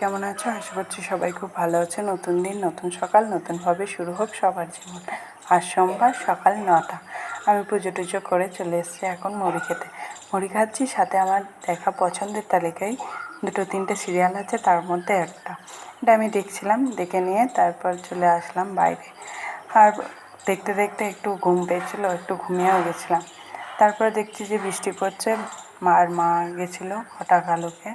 কেমন আছো? আশা করছি সবাই খুব ভালো আছে। নতুন দিন, নতুন সকাল, নতুনভাবে শুরু হোক সবার জীবন। আজ সোমবার সকাল 9টা। আমি পুজো টুজো করে চলে এসেছি এখন মুড়ি খেতে। মুড়ি খাচ্ছি, সাথে আমার দেখা পছন্দের তালিকায় 2-3টে সিরিয়াল আছে, তার মধ্যে একটা। এটা আমি দেখছিলাম, দেখে নিয়ে তারপর চলে আসলাম বাইরে। আর দেখতে দেখতে একটু ঘুম পেয়েছিলো, একটু ঘুমিয়েও গেছিলাম। তারপরে দেখছি যে বৃষ্টি পড়ছে। মা গেছিলো কটা কালোকে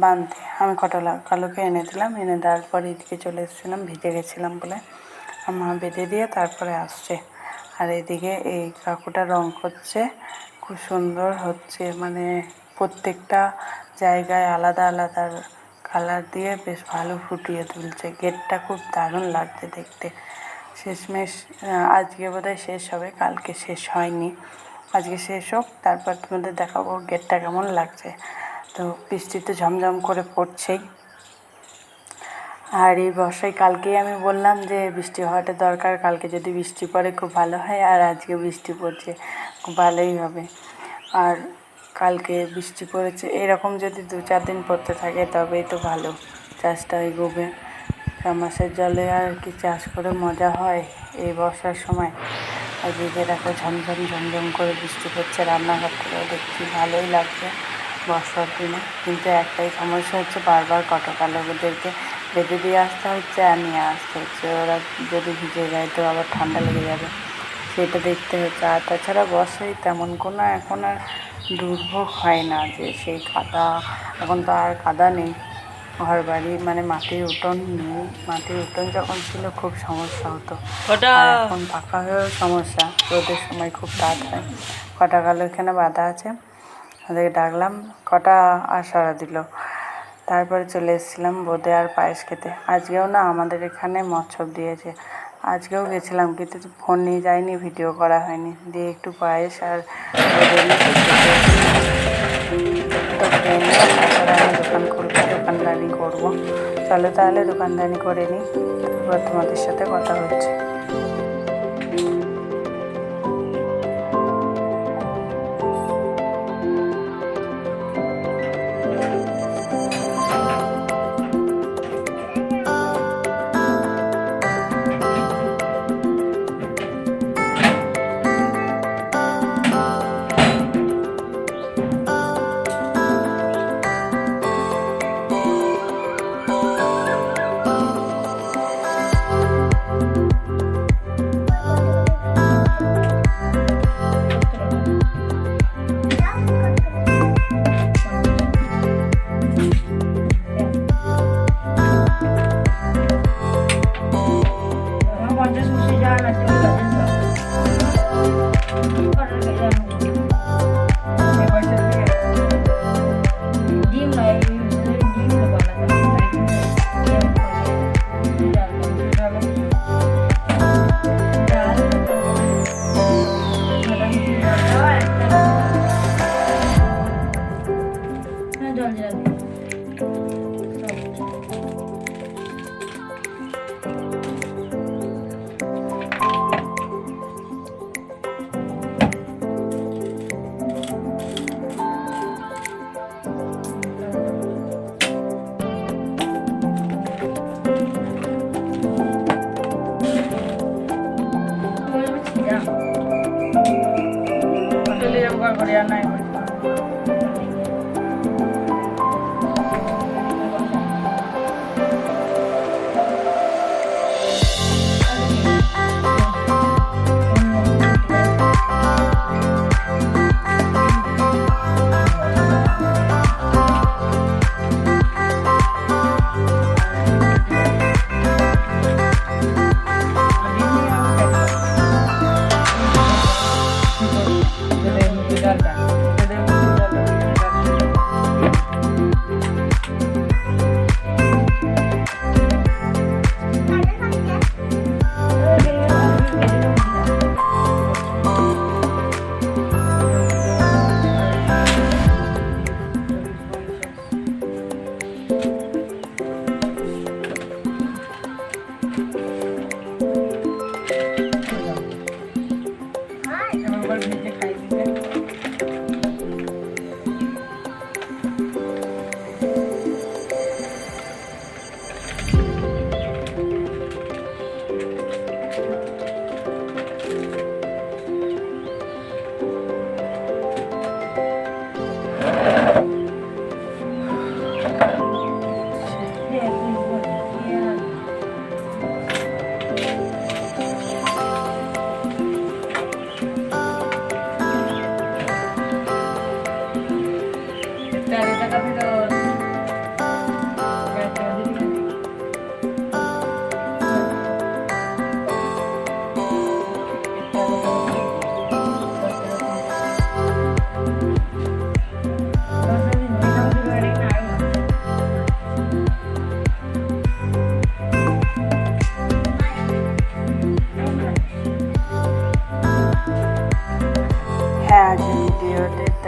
বাঁধতে। আমি কটা কালোকে এনে দিলাম, এনে দেওয়ার পরে এদিকে চলে এসেছিলাম, ভিজে গেছিলাম বলে। আর মা বেঁধে দিয়ে তারপরে আসছে। আর এদিকে এই কাকুটা রং করছে, খুব সুন্দর হচ্ছে, মানে প্রত্যেকটা জায়গায় আলাদা আলাদা কালার দিয়ে বেশ ভালো ফুটিয়ে তুলছে। গেটটা খুব দারুণ লাগছে দেখতে। শেষমেশ আজকে বোধহয় শেষ হবে, কালকে শেষ হয়নি। আজকে শেষ হোক, তারপর তোমাদের দেখাবো গেটটা কেমন লাগছে। তো বৃষ্টিতে ঝমঝম করে পড়ছেই। আর এই বর্ষায় কালকেই আমি বললাম যে বৃষ্টি হওয়াটা দরকার, কালকে যদি বৃষ্টি পড়ে খুব ভালো হয়। আর আজকে বৃষ্টি পড়ছে, খুব ভালোই হবে। আর কালকে বৃষ্টি পড়েছে, এরকম যদি 2-4 দিন পড়তে থাকে তবেই তো ভালো, চাষটা এগোবে। মাসের জলে আর কি চাষ করে মজা হয় এই বর্ষার সময়। আর দিকে দেখো ঝমঝম করে বৃষ্টি পড়ছে, রান্নাঘর থেকেও দেখছি ভালোই লাগছে বর্ষার দিনে। কিন্তু একটাই সমস্যা হচ্ছে, বারবার কটকালোদেরকে বেঁধে দিয়ে আসতে হচ্ছে আর নিয়ে আসতে হচ্ছে। ওরা যদি ভিজে যায় তো আবার ঠান্ডা লেগে যাবে, সেটা দেখতে হচ্ছে। আর তাছাড়া বর্ষায় তেমন কোনো এখন আর দুর্ভোগ হয় না, যে সেই কাদা। এখন তো আর কাদা নেই, ঘর বাড়ি মানে মাটির উঠোন নেই। মাটির উঠোন যখন ছিল খুব সমস্যা হতো, আর এখন পাকা হয়েও সমস্যা। রোদের সময় খুব তাড় হয়। কটা কালো এখানে বাঁধা আছে, ওদেরকে ডাকলাম, কটা আশারা দিল। তারপরে চলে এসেছিলাম বোঁদে আর পায়েস খেতে। আজকেও না আমাদের এখানে মৎসব দিয়েছে, আজকেও গেছিলাম, কিন্তু ফোন নিয়ে যাইনি, ভিডিও করা হয়নি। দিয়ে একটু পায়েস আর তারপরে আমি দোকান খুলবো, দোকানদারি করবো। চলো তাহলে দোকানদারি করে নিই, তারপর তোমাদের সাথে কথা হচ্ছে।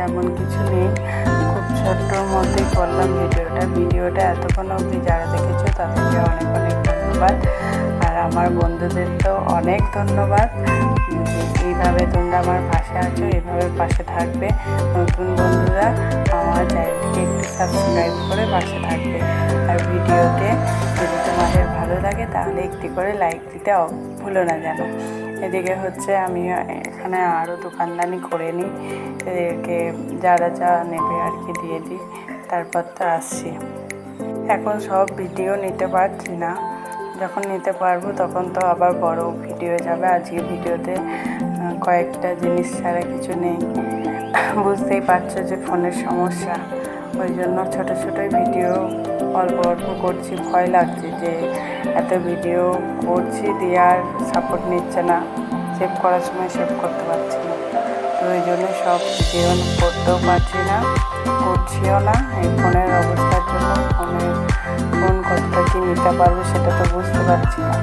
তেমন কিছু নেই, খুব ছোট্টর মধ্যেই করলাম ভিডিওটা এতক্ষণ অবধি যারা দেখেছো তাদেরকে অনেক অনেক ধন্যবাদ। আর আমার বন্ধুদের তো অনেক ধন্যবাদ যে এইভাবে তোমরা আমার পাশে আছো, এইভাবে পাশে থাকবে। নতুন বন্ধুরা আমার চ্যানেলটিকে একটু সাবস্ক্রাইব করে পাশে থাকবে। আর ভিডিওতে যদি তোমাদের ভালো লাগে তাহলে একটি করে লাইক দিতে ভুলো না যেন। এদিকে হচ্ছে আমি এখানে আরও দোকানদানি করে নিই, এদেরকে যারা যা নেবে আর কি দিয়ে দিই, তারপর তো আসছি। এখন সব ভিডিও নিতে পারছি না, যখন নিতে পারবো তখন তো আবার বড় ভিডিও যাবে। আজকে ভিডিওতে কয়েকটা জিনিস ছাড়া কিছু নেই, বুঝতেই পারছো যে ফোনের সমস্যা, ওই জন্য ছোটো ছোটোই ভিডিও অল্প অল্প করছি। ভয় লাগছে যে এত ভিডিও করছি দিয়ে আর সাপোর্ট নিচ্ছে না, সেভ করার সময় সেভ করতে পারছি না, তো ওই জন্য সব ভিডিও করতেও পারছি না, করছিও না। এই ফোনের অবস্থার জন্য ফোন কতটা কি নিতে পারবে সেটা তো বুঝতে পারছি না,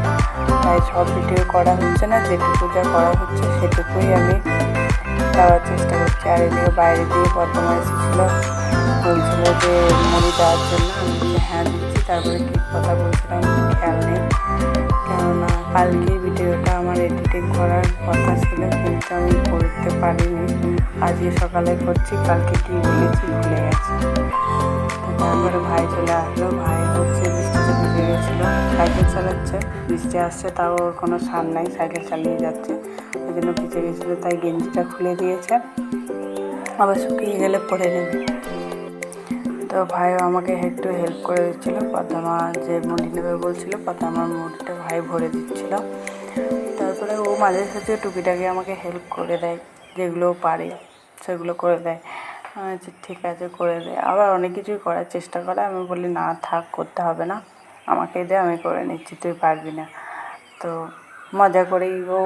তাই সব ভিডিও করা হচ্ছে না, যেটুকু যা করা হচ্ছে সেটুকুই আমি দেওয়ার চেষ্টা করছি। আর এদিকে বাইরে দিয়ে বর্তমান এসেছিলো, বলছিল যে মুড়ি দেওয়ার জন্য, আমি বলছি হ্যাঁ দিচ্ছি। তারপরে কী কথা বলছিলাম খেয়াল নেই, কেননা কালকেই ভিডিওটা আমার এডিটিং করার কথা ছিল কিন্তু আমি করতে পারিনি, আজকে সকালে করছি, কালকে কী বলেছি ভুলে গেছি। তারপরে ভাই চলে আসলো, ভাই হচ্ছে বৃষ্টিতে ভিজে গেছিলো, সাইকেল চালাচ্ছে, বৃষ্টি আসছে তাও ওর কোনো সার নাই, সাইকেল চালিয়ে যাচ্ছে, ওই জন্য ভিজে গেছিলো, তাই গেঞ্জিটা খুলে দিয়েছে, আবার শুকিয়ে গেলে পরে নেবে। তো ভাইও আমাকে একটু হেল্প করে দিচ্ছিলো, পদ্মা যে মুড়ি নেবে বলছিলো, পদ্মার মুড়িটা ভাই ভরে দিচ্ছিলো। তারপরে ও মাঝে সাঝে টুকিটাকি আমাকে হেল্প করে দেয়, যেগুলো পারে সেগুলো করে দেয়, আচ্ছা ঠিক আছে করে দেয়। আবার অনেক কিছুই করার চেষ্টা করে, আমি বলি না থাক করতে হবে না, আমাকে দে আমি করে নিচ্ছি, তুই পারবি না। তো মজা করেই ও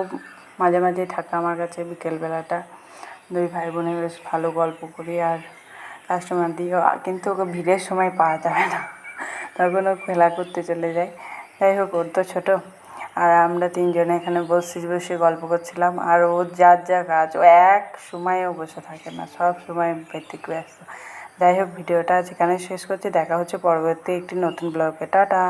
মাঝে মাঝেই থাকে আমার কাছে, বিকেলবেলাটা দুই ভাই বোনে বেশ ভালো গল্প করি। আর কাস্টমার দিয়েও, কিন্তু ওকে ভিড়ের সময় পাওয়া যাবে না, তখন ও খেলা করতে চলে যায়। যাই হোক, ওর তো ছোটো, আর আমরা তিনজনে এখানে বসে গল্প করছিলাম। আর ও যার যা কাজ, ও এক সময়ও বসে থাকে না, সব সময় ব্যস্ত। যাই হোক, ভিডিওটা আজ এখানে শেষ করছি, দেখা হচ্ছে পরবর্তী একটি নতুন ব্লগে। টাটা।